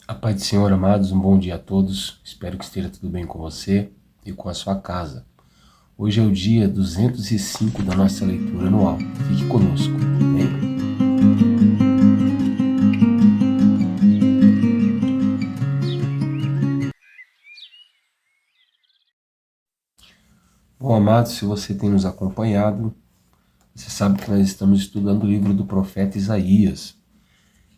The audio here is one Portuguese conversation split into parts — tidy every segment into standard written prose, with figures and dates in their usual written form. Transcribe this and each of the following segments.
A paz do Senhor, amados, um bom dia a todos. Espero que esteja tudo bem com você e com a sua casa. Hoje é o dia 205 da nossa leitura anual. Fique conosco, amém? Bom, amados, se você tem nos acompanhado, você sabe que nós estamos estudando o livro do profeta Isaías.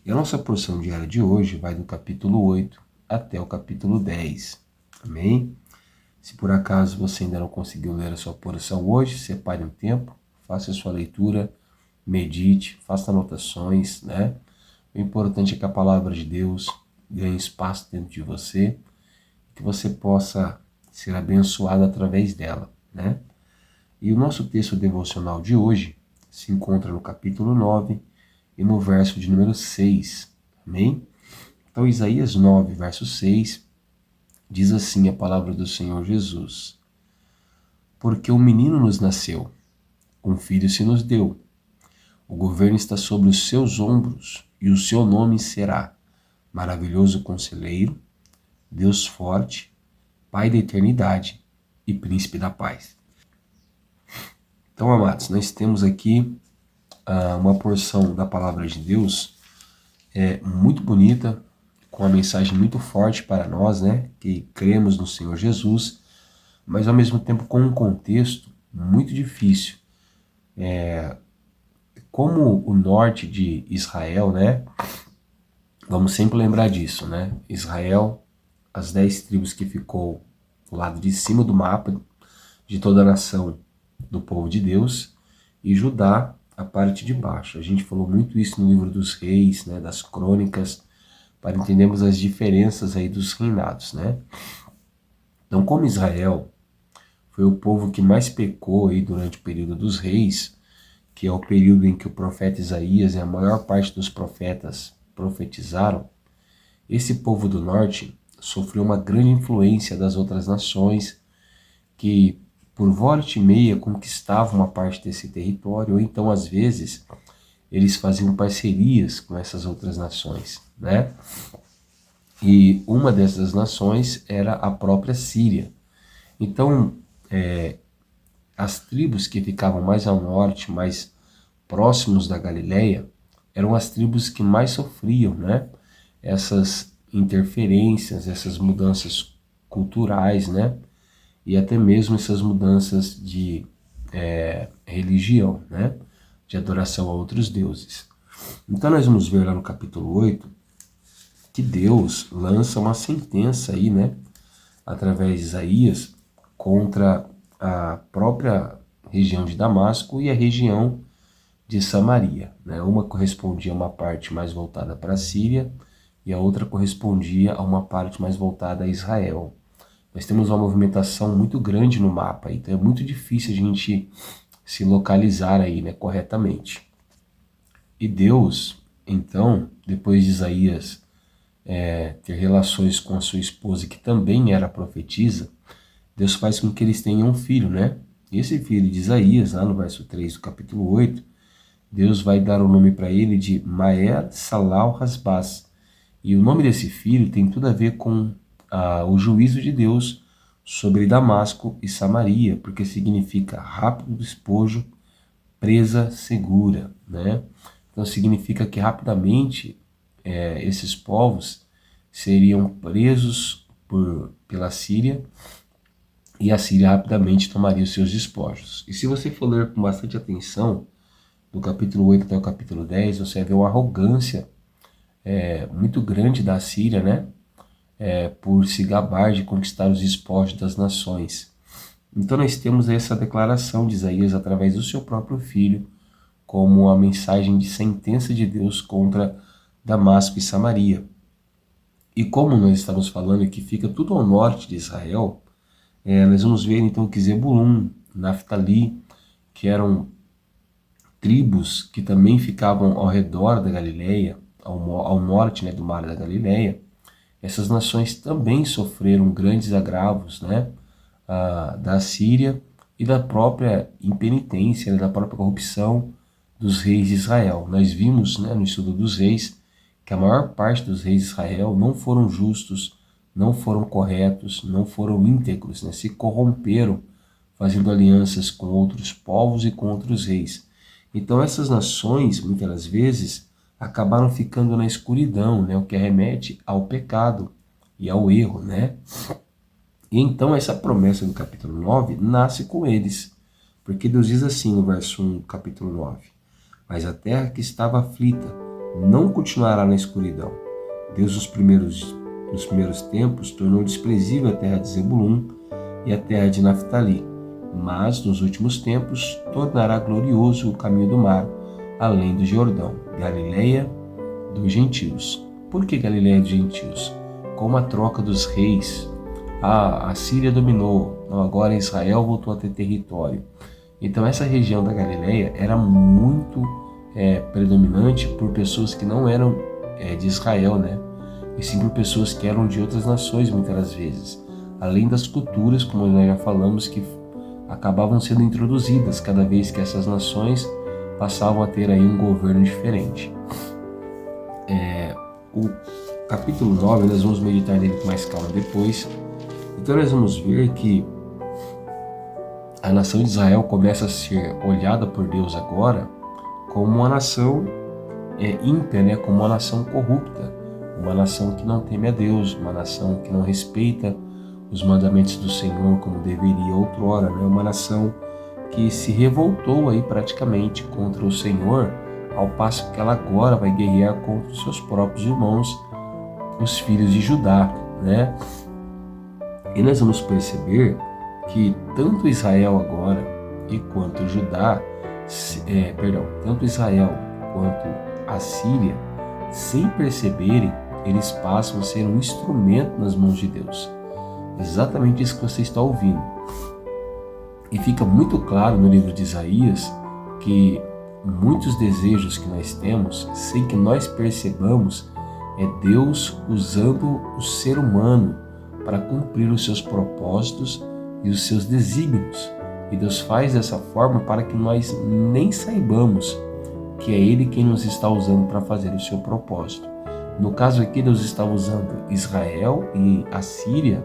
E a nossa porção diária de hoje vai do capítulo 8 até o capítulo 10, amém? Se por acaso você ainda não conseguiu ler a sua porção hoje, separe um tempo, faça a sua leitura, medite, faça anotações, né? O importante é que a palavra de Deus ganhe espaço dentro de você, que você possa ser abençoado através dela, né? E o nosso texto devocional de hoje se encontra no capítulo 9 e no verso de número 6, amém? Então, Isaías 9, verso 6, diz assim a palavra do Senhor Jesus: Porque um menino nos nasceu, um filho se nos deu, o governo está sobre os seus ombros, e o seu nome será Maravilhoso Conselheiro, Deus Forte, Pai da Eternidade e Príncipe da Paz. Então, amados, nós temos aqui uma porção da palavra de Deus muito bonita, com uma mensagem muito forte para nós, né, que cremos no Senhor Jesus, mas ao mesmo tempo com um contexto muito difícil. Como o norte de Israel, né, vamos sempre lembrar disso, né, Israel, as 10 tribos que ficou do lado de cima do mapa de toda a nação do povo de Deus, e Judá, a parte de baixo. A gente falou muito isso no livro dos reis, né, das crônicas, para entendermos as diferenças aí dos reinados, né. Então, como Israel foi o povo que mais pecou aí durante o período dos reis, que é o período em que o profeta Isaías e a maior parte dos profetas profetizaram, esse povo do norte sofreu uma grande influência das outras nações que, por volta e meia, conquistavam uma parte desse território, ou então, às vezes, eles faziam parcerias com essas outras nações, né? E uma dessas nações era a própria Síria. Então, as tribos que ficavam mais ao norte, mais próximos da Galileia, eram as tribos que mais sofriam, né? Essas interferências, essas mudanças culturais, né? E até mesmo essas mudanças de religião, né? De adoração a outros deuses. Então nós vamos ver lá no capítulo 8 que Deus lança uma sentença aí, né? Através de Isaías, contra a própria região de Damasco e a região de Samaria, né? Uma correspondia a uma parte mais voltada para a Síria e a outra correspondia a uma parte mais voltada a Israel. Nós temos uma movimentação muito grande no mapa, então é muito difícil a gente se localizar aí, né, corretamente. E Deus, então, depois de Isaías ter relações com a sua esposa, que também era profetisa, Deus faz com que eles tenham um filho, né? E esse filho de Isaías, lá no verso 3 do capítulo 8, Deus vai dar o nome para ele de Maher Salal Hasbaz. E o nome desse filho tem tudo a ver com o juízo de Deus sobre Damasco e Samaria, porque significa rápido despojo, presa segura, né? Então significa que rapidamente esses povos seriam presos pela Síria, e a Síria rapidamente tomaria os seus despojos. E se você for ler com bastante atenção, do capítulo 8 até o capítulo 10, você vai ver uma arrogância muito grande da Síria, né? Por se gabar de conquistar os despojos das nações. Então nós temos essa declaração de Isaías através do seu próprio filho, como a mensagem de sentença de Deus contra Damasco e Samaria. E como nós estamos falando que fica tudo ao norte de Israel, nós vamos ver então que Zebulun, Naftali, que eram tribos que também ficavam ao redor da Galileia, ao norte, né, do mar da Galileia, essas nações também sofreram grandes agravos, né, da Síria e da própria impenitência, né, da própria corrupção dos reis de Israel. Nós vimos, né, no estudo dos reis, que a maior parte dos reis de Israel não foram justos, não foram corretos, não foram íntegros, né? Se corromperam, fazendo alianças com outros povos e com outros reis. Então essas nações, muitas vezes, acabaram ficando na escuridão, né? O que remete ao pecado e ao erro, né? E então essa promessa do capítulo 9 nasce com eles, porque Deus diz assim no verso 1 do capítulo 9: mas a terra que estava aflita não continuará na escuridão. Deus nos primeiros tempos tornou desprezível a terra de Zebulun e a terra de Naftali, mas nos últimos tempos tornará glorioso o caminho do mar, além do Jordão, Galileia dos gentios. Por que Galileia dos gentios? Com a troca dos reis, a Síria dominou, agora Israel voltou a ter território. Então essa região da Galileia era muito predominante por pessoas que não eram de Israel, né? E sim por pessoas que eram de outras nações, muitas das vezes. Além das culturas, como nós já falamos, que acabavam sendo introduzidas cada vez que essas nações passavam a ter aí um governo diferente. O capítulo 9, nós vamos meditar nele com mais calma depois. Então nós vamos ver que a nação de Israel começa a ser olhada por Deus agora como uma nação ímpia, né? Como uma nação corrupta, uma nação que não teme a Deus, uma nação que não respeita os mandamentos do Senhor como deveria outrora, né? Uma nação que se revoltou aí praticamente contra o Senhor, ao passo que ela agora vai guerrear contra os seus próprios irmãos, os filhos de Judá, né? E nós vamos perceber que tanto Israel agora e quanto Judá, tanto Israel quanto a Síria, sem perceberem, eles passam a ser um instrumento nas mãos de Deus. Exatamente isso que você está ouvindo. E fica muito claro no livro de Isaías que muitos desejos que nós temos, sem que nós percebamos, é Deus usando o ser humano para cumprir os seus propósitos e os seus desígnios. E Deus faz dessa forma para que nós nem saibamos que é Ele quem nos está usando para fazer o seu propósito. No caso aqui, Deus está usando Israel e a Síria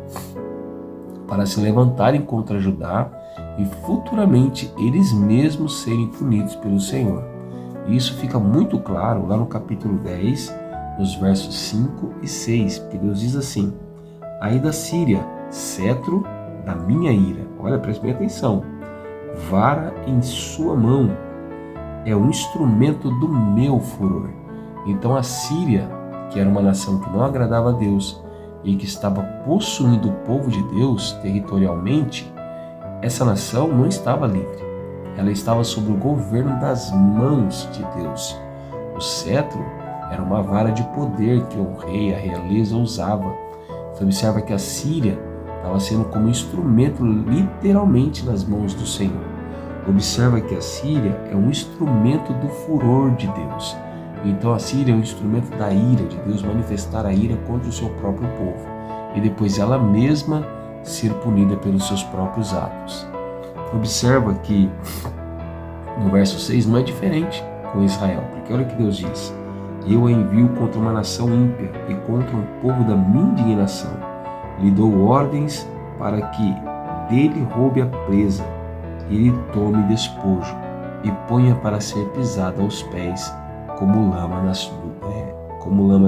para se levantarem contra Judá e futuramente eles mesmos serem punidos pelo Senhor. E isso fica muito claro lá no capítulo 10, nos versos 5 e 6, que Deus diz assim: aí da Síria, cetro da minha ira. Olha, preste bem atenção. Vara em sua mão é um instrumento do meu furor. Então a Síria, que era uma nação que não agradava a Deus e que estava possuindo o povo de Deus territorialmente, essa nação não estava livre. Ela estava sob o governo das mãos de Deus. O cetro era uma vara de poder que o rei, a realeza, usava. Então observa que a Síria estava sendo como instrumento literalmente nas mãos do Senhor. Observa que a Síria é um instrumento do furor de Deus. Então a Síria é um instrumento da ira de Deus, manifestar a ira contra o seu próprio povo e depois ela mesma ser punida pelos seus próprios atos. Observa que no verso 6 não é diferente com Israel, porque olha o que Deus diz: eu a envio contra uma nação ímpia e contra um povo da minha indignação. Lhe dou ordens para que dele roube a presa e lhe tome despojo e ponha para ser pisada aos pés como lama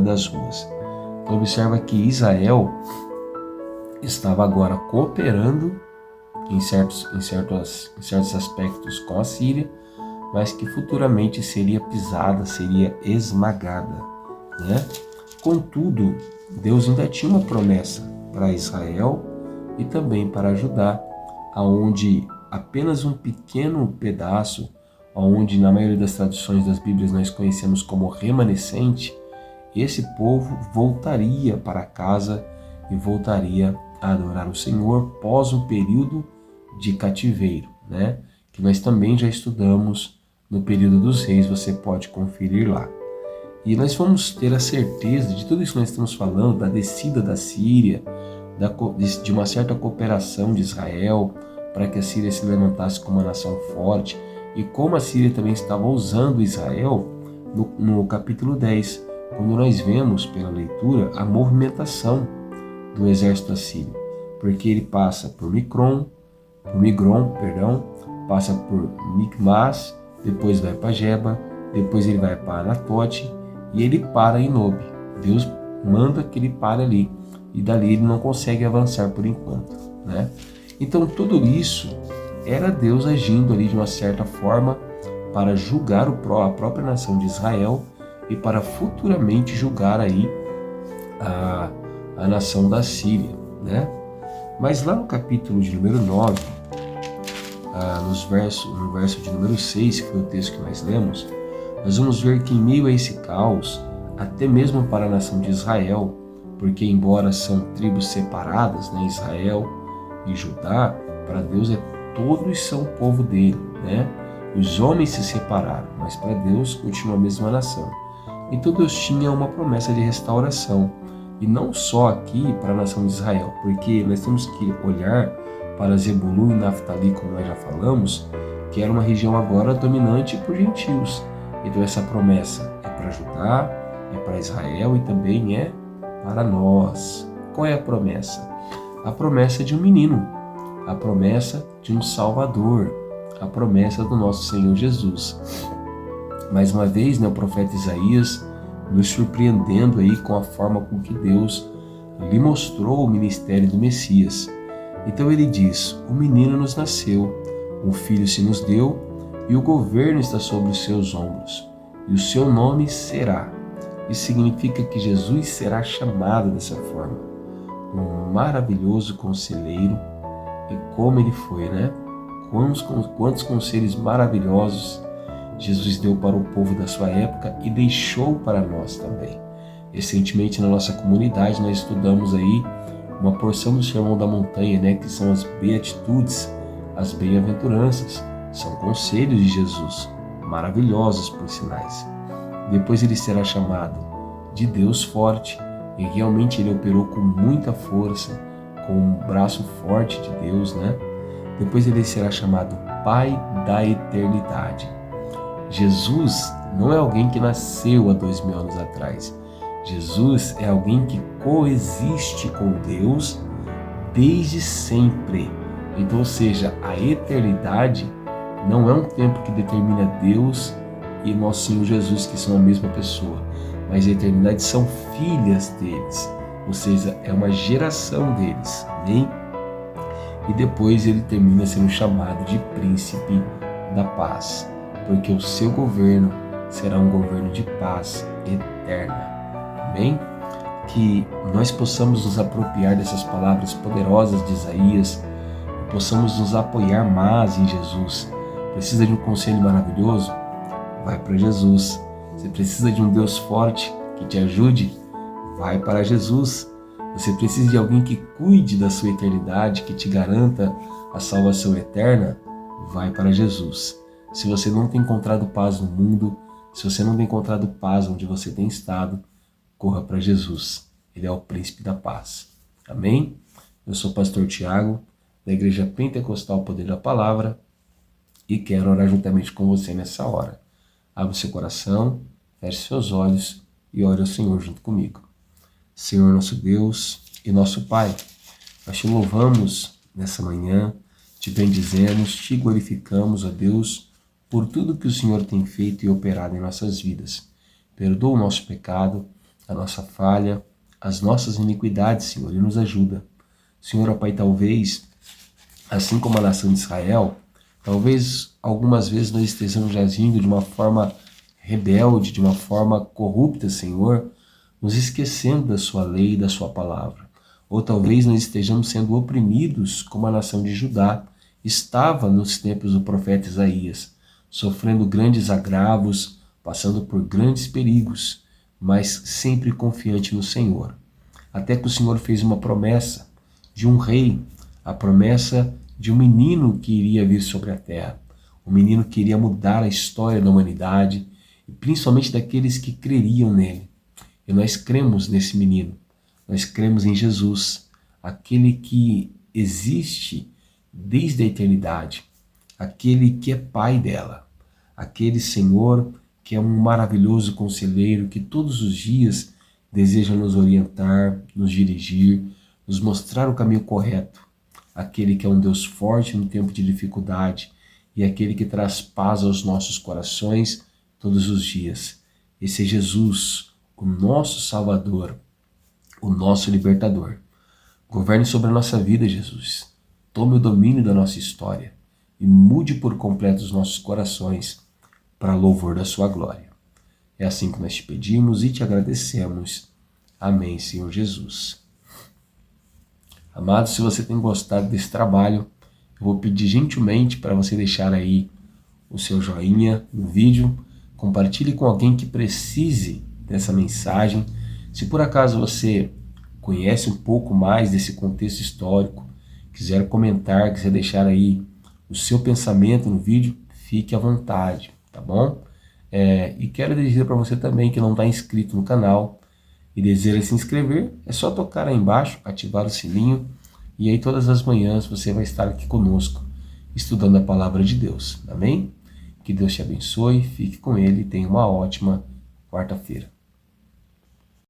das ruas. Então observa que Israel estava agora cooperando em certos aspectos com a Síria, mas que futuramente seria pisada, seria esmagada, né? Contudo, Deus ainda tinha uma promessa para Israel e também para Judá, aonde apenas um pequeno pedaço, onde na maioria das traduções das Bíblias nós conhecemos como remanescente, esse povo voltaria para casa e voltaria a adorar o Senhor pós um período de cativeiro, né? Que nós também já estudamos no período dos reis, você pode conferir lá. E nós vamos ter a certeza de tudo isso que nós estamos falando, da descida da Síria, de uma certa cooperação de Israel, para que a Síria se levantasse como uma nação forte, e como a Síria também estava usando Israel no capítulo 10, quando nós vemos pela leitura a movimentação do exército assírio, porque ele passa por Migron, passa por Micmas, depois vai para Geba, depois ele vai para Anatote e ele para em Nob. Deus manda que ele pare ali e dali ele não consegue avançar por enquanto, né? Então tudo isso era Deus agindo ali de uma certa forma para julgar a própria nação de Israel e para futuramente julgar aí a nação da Síria, né? Mas lá no capítulo de número 9, no verso de número 6, que foi o texto que nós lemos, nós vamos ver que em meio a esse caos, até mesmo para a nação de Israel, porque embora são tribos separadas, né, Israel e Judá, para Deus todos são povo dele, né? Os homens se separaram, mas para Deus continua a mesma nação. Então Deus tinha uma promessa de restauração, e não só aqui para a nação de Israel, porque nós temos que olhar para Zebulun e Naftali, como nós já falamos, que era uma região agora dominante por gentios. Então essa promessa é para Judá, é para Israel e também é para nós. Qual é a promessa? A promessa de um menino, a promessa de um Salvador, a promessa do nosso Senhor Jesus. Mais uma vez, o profeta Isaías nos surpreendendo aí com a forma com que Deus lhe mostrou o ministério do Messias. Então ele diz: o menino nos nasceu, um filho se nos deu, e o governo está sobre os seus ombros, e o seu nome será. Isso significa que Jesus será chamado dessa forma, um maravilhoso conselheiro, e como ele foi, né? Quantos conselhos maravilhosos Jesus deu para o povo da sua época e deixou para nós também. Recentemente na nossa comunidade nós estudamos aí uma porção do Sermão da Montanha, né, que são as beatitudes, as bem-aventuranças, são conselhos de Jesus, maravilhosos por sinais. Depois ele será chamado de Deus forte, e realmente ele operou com muita força, com um braço forte de Deus, né? Depois ele será chamado Pai da Eternidade. Jesus não é alguém que nasceu há 2000 anos atrás. Jesus é alguém que coexiste com Deus desde sempre. Então, ou seja, a eternidade não é um tempo que determina Deus e nosso Senhor Jesus, que são a mesma pessoa, mas a eternidade são filhas deles, ou seja, é uma geração deles, amém? E depois ele termina sendo chamado de Príncipe da Paz, porque o seu governo será um governo de paz eterna. Amém? Que nós possamos nos apropriar dessas palavras poderosas de Isaías, possamos nos apoiar mais em Jesus. Precisa de um conselho maravilhoso? Vai para Jesus. Você precisa de um Deus forte que te ajude? Vai para Jesus. Você precisa de alguém que cuide da sua eternidade, que te garanta a salvação eterna? Vai para Jesus. Se você não tem encontrado paz no mundo, se você não tem encontrado paz onde você tem estado, corra para Jesus. Ele é o príncipe da paz. Amém? Eu sou o pastor Tiago, da Igreja Pentecostal Poder da Palavra, e quero orar juntamente com você nessa hora. Abra o seu coração, feche seus olhos e ore ao Senhor junto comigo. Senhor nosso Deus e nosso Pai, nós te louvamos nessa manhã, te bendizemos, te glorificamos, ó Deus, por tudo que o Senhor tem feito e operado em nossas vidas. Perdoa o nosso pecado, a nossa falha, as nossas iniquidades, Senhor, e nos ajuda. Senhor, ó Pai, talvez, assim como a nação de Israel, talvez algumas vezes nós estejamos agindo de uma forma rebelde, de uma forma corrupta, Senhor, nos esquecendo da sua lei e da sua palavra. Ou talvez nós estejamos sendo oprimidos como a nação de Judá estava nos tempos do profeta Isaías, sofrendo grandes agravos, passando por grandes perigos, mas sempre confiante no Senhor. Até que o Senhor fez uma promessa de um rei, a promessa de um menino que iria vir sobre a terra, um menino que iria mudar a história da humanidade, e principalmente daqueles que creriam nele. E nós cremos nesse menino, nós cremos em Jesus, aquele que existe desde a eternidade, aquele que é Pai dela, aquele Senhor que é um maravilhoso conselheiro, que todos os dias deseja nos orientar, nos dirigir, nos mostrar o caminho correto. Aquele que é um Deus forte no tempo de dificuldade e aquele que traz paz aos nossos corações todos os dias. Esse é Jesus, o nosso Salvador, o nosso Libertador. Governe sobre a nossa vida, Jesus. Tome o domínio da nossa história e mude por completo os nossos corações para louvor da sua glória. É assim que nós te pedimos e te agradecemos. Amém, Senhor Jesus. Amado, se você tem gostado desse trabalho, eu vou pedir gentilmente para você deixar aí o seu joinha no vídeo, compartilhe com alguém que precise dessa mensagem. Se por acaso você conhece um pouco mais desse contexto histórico, quiser comentar, quiser deixar aí o seu pensamento no vídeo, fique à vontade, tá bom? E quero dizer para você também que não está inscrito no canal e deseja se inscrever, é só tocar aí embaixo, ativar o sininho e aí todas as manhãs você vai estar aqui conosco, estudando a palavra de Deus, amém? Que Deus te abençoe, fique com Ele e tenha uma ótima quarta-feira.